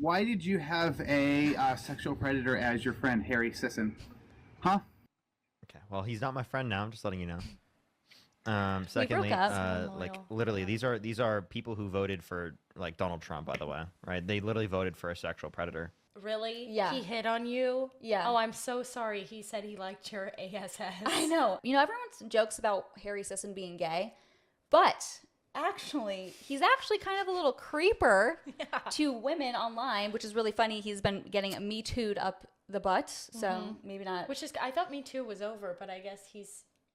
Why did you have a sexual predator as your friend, Harry Sisson? Huh? Okay, well, he's not my friend now. I'm just letting you know. We broke Secondly, up. So like loyal. literally, these are people who voted for like Donald Trump, by the way, right? They literally voted for a sexual predator. Really? Yeah. He hit on you? Yeah. Oh, I'm so sorry. He said he liked your ASS. I know. You know, everyone jokes about Harry Sisson being gay, but actually, he's actually kind of a little creeper to women online, which is really funny. He's been getting Me Too'd up the butt, so maybe not. Which is, I thought Me Too was over, but I guess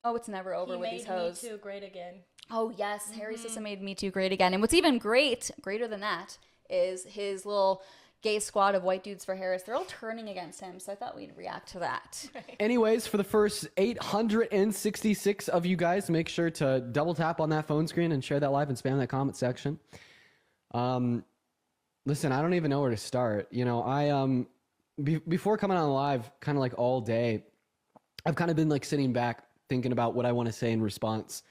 Oh, it's never over he with made these hoes. Me Too great again. Oh, yes. Harry Sisson made Me Too great again. And what's even greater than that, is his little gay squad of white dudes for Harris. They're all turning against him. So I thought we'd react to that. Anyways, for the first 866 of you guys, make sure to double tap on that phone screen and share that live and spam that comment section. Listen, I don't even know where to start. You know, before coming on live, kind of like all day, I've kind of been like sitting back thinking about what I want to say in response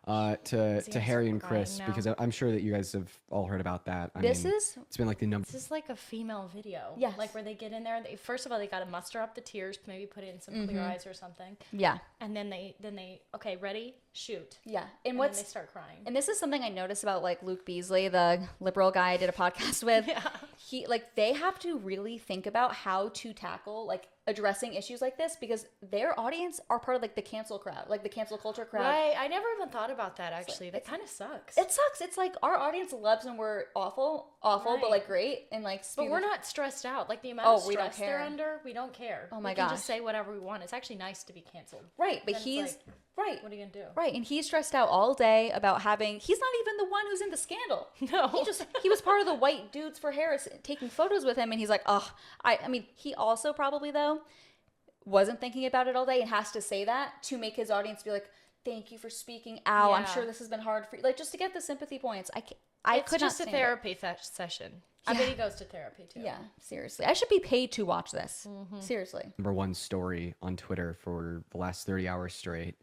to Harry and Chris, now. because I'm sure that you guys have all heard about that. This is it's been like the number. This is like a female video. Yes. Like where they get in there. First of all, they got to muster up the tears, maybe put in some clear eyes or something. yeah. And then they okay, ready, shoot. Yeah. And then they start crying. And this is something I noticed about like Luke Beasley, the liberal guy I did a podcast with. He like they have to really think about how to tackle like addressing issues like this because their audience are part of like the cancel crowd, like the cancel culture crowd. Right. I never even thought about that actually. That kind of sucks. It sucks. It's like our audience loves when we're awful, but Right. like great and like. But we're not stressed out. Like the amount of we don't stress they're care. under, we don't care. Oh my we can gosh. just say whatever we want. It's actually nice to be canceled. Right, but Then it's he's like, right. What are you gonna do? Right, and he's stressed out all day about having. He's not even the one who's in the scandal. No. He was part of the white dudes for Harris taking photos with him, and he's like, oh, I mean, he also probably though wasn't thinking about it all day and has to say that to make his audience be like, thank you for speaking out. I'm Yeah. sure this has been hard for you, like just to get the sympathy points. I It's could not just a stand it. therapy session. I bet he goes to therapy too. Yeah, seriously, I should be paid to watch this. Seriously. Number one story on Twitter for the last 30 hours straight.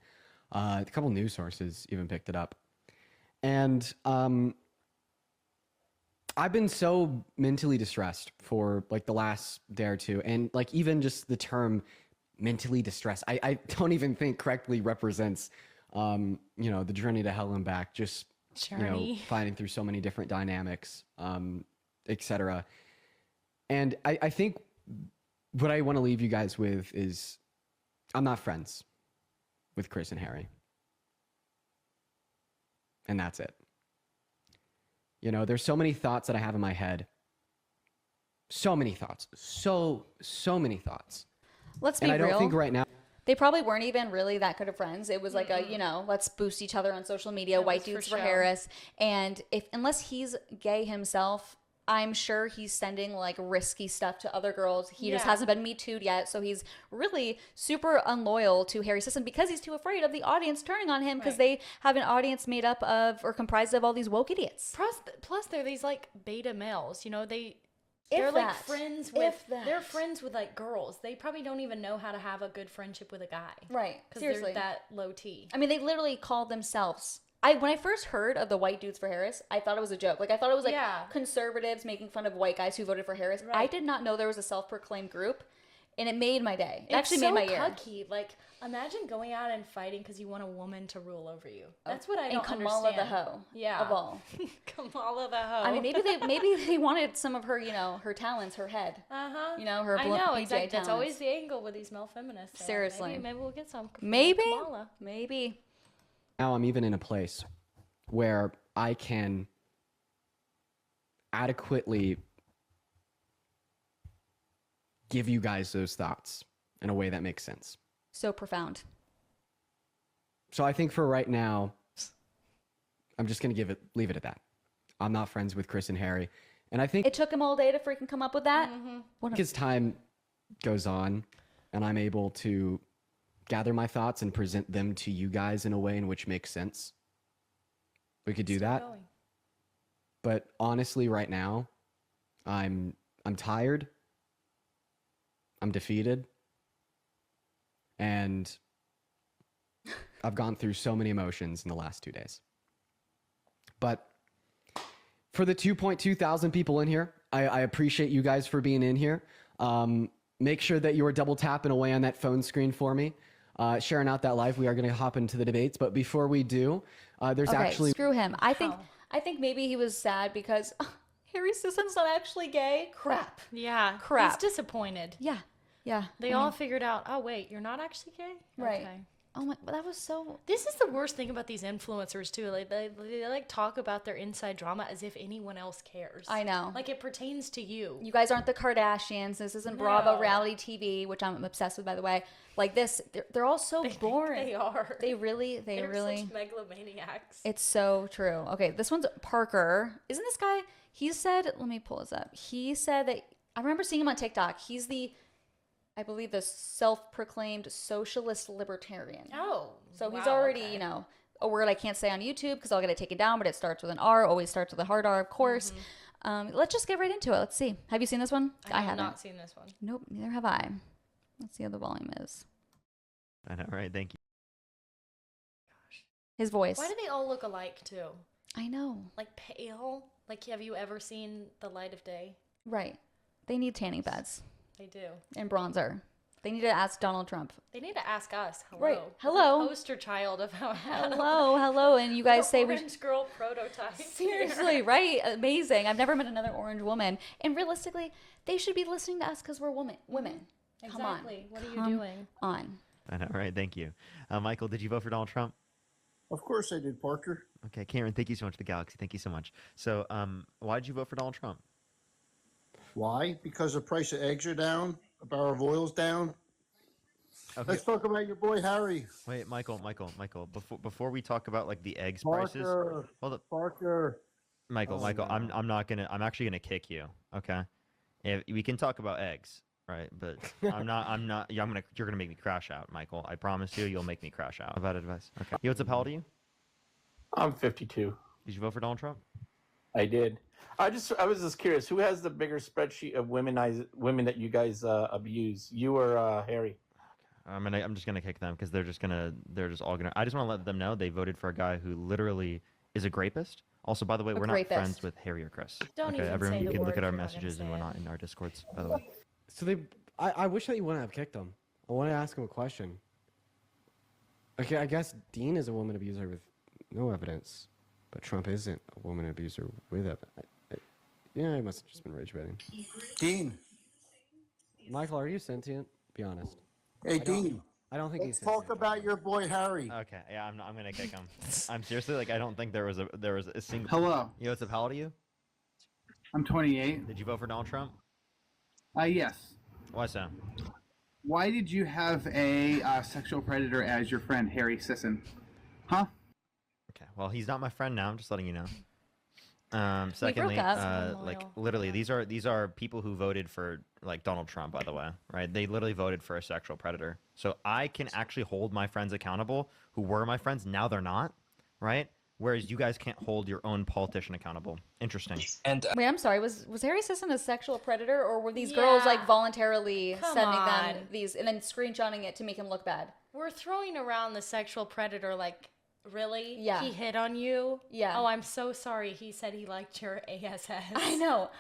A couple news sources even picked it up. And I've been so mentally distressed for like the last day or two. And like even just the term mentally distressed, I don't even think correctly represents, you know, the journey to hell and back, just, you know, Journey. fighting through so many different dynamics, etc. And I think what I want to leave you guys with is I'm not friends with Chris and Harry. And that's it. You know, there's so many thoughts that I have in my head. So many thoughts. So many thoughts. Let's be And I real. don't think right now. They probably weren't even really that good of friends. It was like a, you know, let's boost each other on social media, It white was for dudes for show. Harris. And unless he's gay himself, I'm sure he's sending like risky stuff to other girls. He just Yeah. hasn't been Me Too'd yet. So he's really super unloyal to Harry Sisson because he's too afraid of the audience turning on him because they have an audience made up of or comprised of all these woke idiots. Plus they're these like beta males, you know, they're If like that. friends with If that. they're friends with like girls. They probably don't even know how to have a good friendship with a guy. Right. Because Seriously. they're that low T. I mean, they literally called themselves. When I first heard of the white dudes for Harris, I thought it was a joke. Like I thought it was like Yeah. conservatives making fun of white guys who voted for Harris. I Right. did not know there was a self-proclaimed group, and it made my day. It It's actually so made my year. cucky. Like imagine going out and fighting because you want a woman to rule over you. That's what I And don't Kamala understand. the hoe, Yeah. of all. Kamala the hoe. I mean, maybe they wanted some of her, you know, her talents, her head. Uh-huh. You know, her I blunt know, PJ exactly. That's always talents. the angle with these male feminists. They're like, Seriously. maybe we'll get some. Maybe, Kamala. maybe. Now I'm even in a place where I can adequately give you guys those thoughts in a way that makes sense. So profound. So I think for right now, I'm just going to leave it at that. I'm not friends with Chris and Harry. And I think It took him all day to freaking come up with that. What a- as time goes on and I'm able to gather my thoughts and present them to you guys in a way in which makes sense, we could do that. Going. But honestly, right now, I'm tired. I'm defeated. And I've gone through so many emotions in the last 2 days. But for the 2.2 thousand people in here, I appreciate you guys for being in here. Make sure that you are double tapping away on that phone screen for me. Sharing out that live. We are going to hop into the debates. But before we do, there's Okay, actually... screw him. I think maybe he was sad because Harry Sisson's not actually gay. Crap. Yeah. Crap. He's disappointed. Yeah. Yeah. They all figured out, oh, wait, you're not actually gay? Right. Okay. Oh my, that was so... This is the worst thing about these influencers, too. Like, they like, talk about their inside drama as if anyone else cares. I know. Like, it pertains to you. You guys aren't the Kardashians. This isn't Bravo reality TV, which I'm obsessed with, by the way. Like this, they're all so boring. They are. They're really. Such megalomaniacs. It's so true. Okay, this one's Parker. Isn't this guy? He said, let me pull this up. He said that, I remember seeing him on TikTok. He's I believe the self-proclaimed socialist libertarian. Oh. So he's already, okay. you know, a word I can't say on YouTube because I'll get it taken down, but it starts with an R, always starts with a hard R, of course. Let's just get right into it. Let's see. Have you seen this one? I have haven't. not seen this one. Nope, neither have I. Let's see how the volume is. I know, right? Thank you. His voice. Why do they all look alike, too? I know. Like, pale? Like, have you ever seen the light of day? Right. They need tanning beds They do. and bronzer. They need to ask Donald Trump. They need to ask us. Hello. Right. We're Hello. the poster child of how. Hello. And you guys say we... Orange girl prototype. Seriously, right? Amazing. I've never met another orange woman. And realistically, they should be listening to us because we're women. Come on. Exactly. What are you doing? On. I know, right? Thank you. Michael, did you vote for Donald Trump? Of course I did, Parker. Okay, Karen, thank you so much. The Galaxy, thank you so much. So, why did you vote for Donald Trump? Why? Because the price of eggs are down, a barrel of oil's down. Okay. Let's talk about your boy Harry. Wait, Michael. Before we talk about like the eggs prices, Parker, hold up, Parker. Michael. Oh, no. I'm actually gonna kick you. Okay, if we can talk about eggs, right? But I'm not. You're gonna make me crash out, Michael. I promise you, you'll make me crash out. About advice. Okay. Yo, what's up? How old are you? I'm 52. Did you vote for Donald Trump? I did. I was just curious. Who has the bigger spreadsheet of women that you guys abuse? You or Harry? I'm just gonna kick them because they're just all gonna. I just want to let them know they voted for a guy who literally is a rapist. Also, by the way, we're not friends with Harry or Chris. Don't okay, even everyone, say you the can look word at our if you're not gonna messages and say whatnot in our discords. By the way, So I wish that you wouldn't have kicked him. I want to ask him a question. Okay, I guess Dean is a woman abuser with no evidence, but Trump isn't a woman abuser with evidence. Yeah, he must have just been rage baiting. Dean. Michael, are you sentient? Be honest. Hey, Dean. I don't think Let's he's sentient. talk about your boy Harry. okay, yeah, I'm gonna kick him. I'm seriously like I don't think there was a single. Hello. Yo, what's up? How old are you? I'm 28. Did you vote for Donald Trump? Yes. Why so? Why did you have a sexual predator as your friend, Harry Sisson? Huh? Okay, well he's not my friend now. I'm just letting you know. Secondly, up. like literally, these are people who voted for like Donald Trump, by the way, right? They literally voted for a sexual predator. So I can actually hold my friends accountable who were my friends. Now they're not, right? Whereas you guys can't hold your own politician accountable. Interesting. And Wait, I'm sorry. Was Harry Sisson a sexual predator, or were these girls like voluntarily Come sending on. them these and then screenshotting it to make him look bad? We're throwing around the sexual predator like, really? Yeah. He hit on you? Yeah. Oh, I'm so sorry. He said he liked your ASS. I know.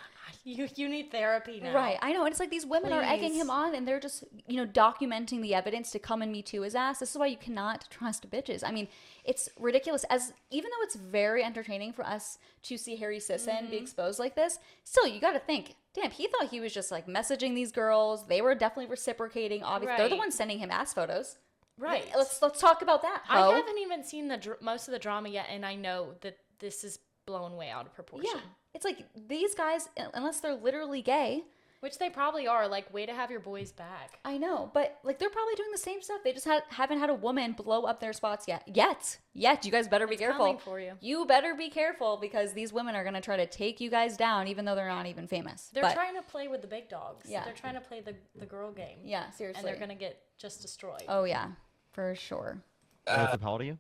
You need therapy now. Right, I know. And it's like these women are egging Please. him on and they're just, documenting the evidence to come and Me Too his ass. This is why you cannot trust bitches. I mean, it's ridiculous. Even though it's very entertaining for us to see Harry Sisson be exposed like this, still, you got to think, damn, he thought he was just like messaging these girls. They were definitely reciprocating. Obviously, they're the Right. ones sending him ass photos. Right. Let's talk about that. I ho. haven't even seen most of the drama yet, and I know that this is blown way out of proportion. Yeah. It's like these guys, unless they're literally gay, Which they probably are. Like, way to have your boys back. I know, but like they're probably doing the same stuff. They just haven't had a woman blow up their spots yet. Yet, you guys better be It's careful. coming for you. You better be careful because these women are gonna try to take you guys down, even though they're not even famous. They're But, trying to play with the big dogs. Yeah. They're trying to play the girl game. Yeah, And seriously. they're going to get just destroyed. Oh yeah, for sure. What's up? How old are you?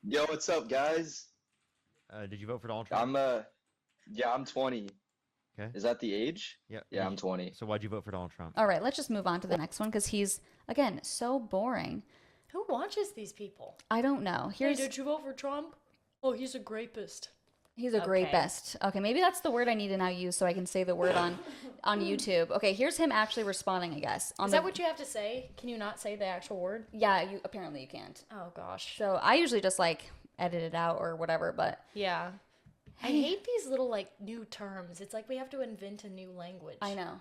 yo, what's up, guys? Did you vote for Donald Trump? I'm 20. Okay. Is that the age? Yeah. Yeah, I'm 20. So why'd you vote for Donald Trump? All right, let's just move on to the next one because he's again so boring. Who watches these people? I don't know. Hey, Here's did you vote for Trump? Oh, he's a rapist. He's a Okay. rapist. Okay, maybe that's the word I need to now use so I can say the word on YouTube. Okay, here's him actually responding, I guess. Is that what you have to say? Can you not say the actual word? Yeah, you apparently you can't. Oh gosh. So I usually just like edit it out or whatever, but Yeah. I hate these little like new terms. It's like we have to invent a new language. I know.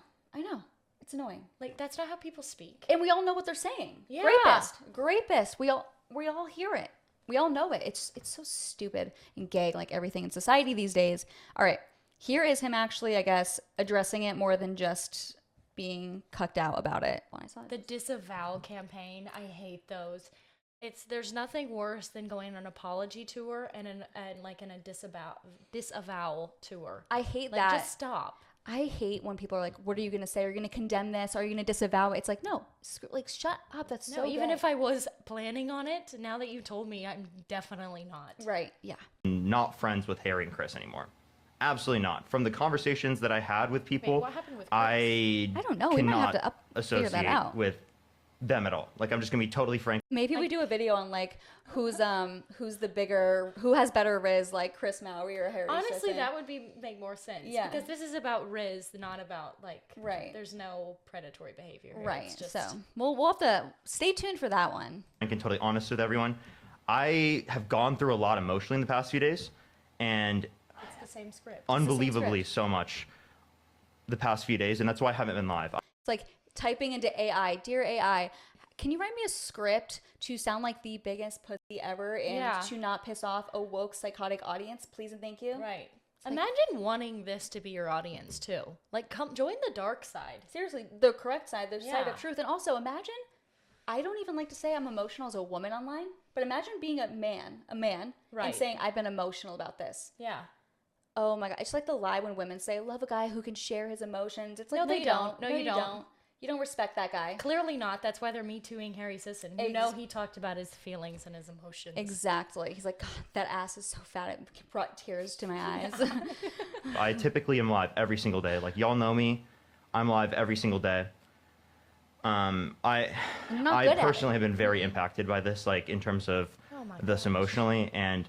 It's annoying. Like that's not how people speak. And we all know what they're saying. Yeah. Rapist. We all hear it. We all know it. It's so stupid and gay, like everything in society these days. All right, here is him actually, I guess, addressing it more than just being cucked out about it. When I saw it. The disavow campaign, I hate those. There's nothing worse than going on an apology tour and a disavow tour. I hate Like, that. just stop. I hate when people are like, "What are you gonna say? Are you gonna condemn this? Are you gonna disavow it?" It's like, no, like shut up. That's No, so. even gay. if I was planning on it, now that you told me, I'm definitely not. Right, yeah. Not friends with Harry and Chris anymore. Absolutely not. From the conversations that I had with people, what happened with Chris? I don't know. We might have cannot to figure that associate out. with them at all. Like, I'm just gonna be totally frank. Maybe we do a video on like who has better Riz, like Chris Mowry or Harry Honestly, Sisson. that would make more sense. Yeah. Because this is about Riz, not about like. Right. There's no predatory behavior. Here. Right. It's just, So we'll have to stay tuned for that one. Frank and totally honest with everyone. I have gone through a lot emotionally in the past few days, and it's the same script. unbelievably so much the past few days, and that's why I haven't been live. It's like typing into AI, dear AI, can you write me a script to sound like the biggest pussy ever and Yeah. to not piss off a woke psychotic audience, please and thank you. Right. like- Imagine wanting this to be your audience too. Like, come join the dark side. Seriously, the correct side, the side Yeah. of truth. And also imagine, I don't even like to say I'm emotional as a woman online, but imagine being a man, and Right. saying I've been emotional about this. Yeah. Oh my god, it's like the lie when women say love a guy who can share his emotions. It's like No, no, they you don't. don't. No, you don't. You don't respect that guy. Clearly not. That's why they're Me Tooing Harry Sisson. You know he talked about his feelings and his emotions. Exactly. He's like, God, that ass is so fat it brought tears to my eyes. I typically am live every single day. Like, y'all know me. I'm live every single day. not I good at personally have been very impacted by this, like in terms of Oh my this gosh. emotionally, and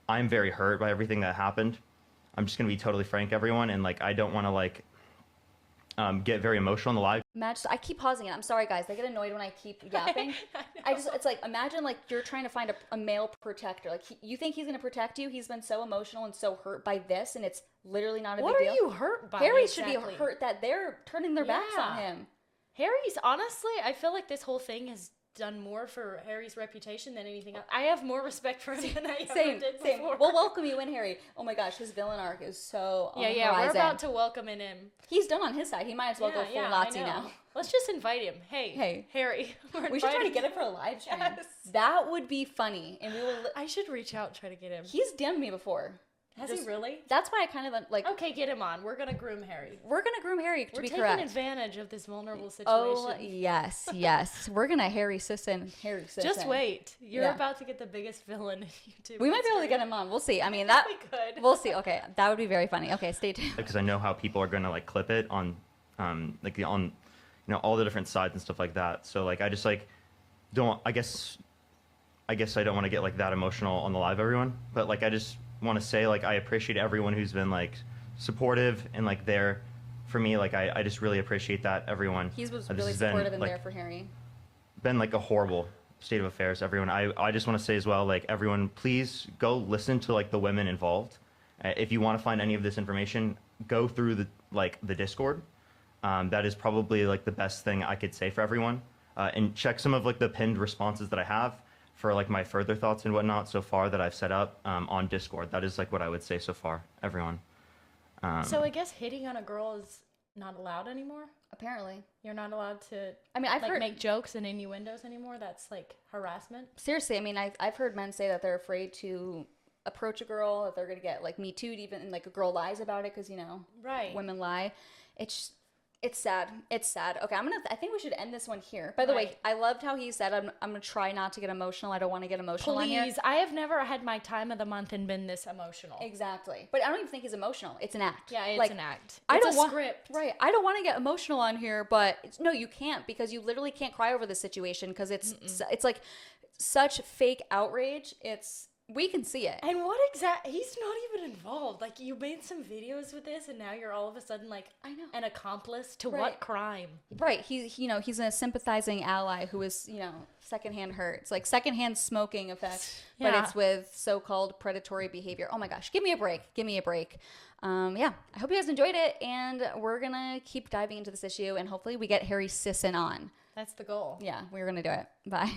I'm very hurt by everything that happened. I'm just gonna be totally frank, everyone, and like I don't want to like get very emotional in the live. Imagine, I keep pausing it. I'm sorry, guys. They get annoyed when I keep yapping. It's like, imagine like you're trying to find a male protector. Like you think he's gonna protect you. He's been so emotional and so hurt by this, and it's literally not a What big are deal. you hurt by? Harry exactly? should be hurt that they're turning their backs on Yeah. him. Harry's, honestly, I feel like this whole thing has done more for Harry's reputation than anything else. I have more respect for him than I ever Same, did same. before. We'll welcome you in, Harry. Oh my gosh, his villain arc is so on yeah, the yeah, we're horizon. about to welcome in him. He's done on his side. He might as well go full Nazi I know. now. Let's just invite him. Hey, Hey. Harry. We should try to get it for a live stream. Yes. That would be funny, and we will. I should reach out and try to get him. He's DM'd me before. Has he really? That's why I kind of like. Okay, get him on. We're gonna groom Harry. We're gonna groom Harry to We're be taking correct. advantage of this vulnerable situation. Oh yes, yes. We're gonna Harry Sisson. Just wait. You're Yeah. about to get the biggest villain in YouTube. We might be able to get him on. We'll see. I mean that. We could. We'll see. Okay, that would be very funny. Okay, stay tuned. Because I know how people are gonna like clip it on like on all the different sides and stuff like that. So like I just like don't I guess I don't want to get like that emotional on the live, everyone, but like I just want to say like I appreciate everyone who's been like supportive and like there for me. Like I just really appreciate that, everyone. He was This really has been, supportive and like, there for Harry. been like a horrible state of affairs, everyone. I just want to say as well, like everyone, please go listen to like the women involved. If you want to find any of this information, go through the Discord. That is probably like the best thing I could say for everyone. And check some of like the pinned responses that I have for like my further thoughts and whatnot so far that I've set up on Discord. That is like what I would say so far, everyone. So I guess hitting on a girl is not allowed anymore. Apparently, You're not allowed to. I mean, I've like heard. make jokes and innuendos anymore. That's like harassment. Seriously, I mean, I've heard men say that they're afraid to approach a girl, that they're gonna get like Me Too'd, even and like a girl lies about it because Right. women lie. It's sad. It's sad. Okay, I think we should end this one here. By the way, Right. I loved how he said, I'm gonna try not to get emotional. I don't want to get emotional on here. Please, I have never had my time of the month and been this emotional. Exactly. But I don't even think he's emotional. It's an act. Yeah, it's like, an act. I It's don't a want script. Right. I don't want to get emotional on here, but no, you can't because you literally can't cry over this situation because it's like such fake outrage. We can see it. And what he's not even involved. Like, you made some videos with this, and now you're all of a sudden like, I know. an accomplice to Right. what crime? Right. He's a sympathizing ally who is, secondhand hurt. It's like secondhand smoking effect, but Yeah. it's with so-called predatory behavior. Oh my gosh. Give me a break. Yeah. I hope you guys enjoyed it, and we're going to keep diving into this issue, and hopefully we get Harry Sisson on. That's the goal. Yeah, we're going to do it. Bye.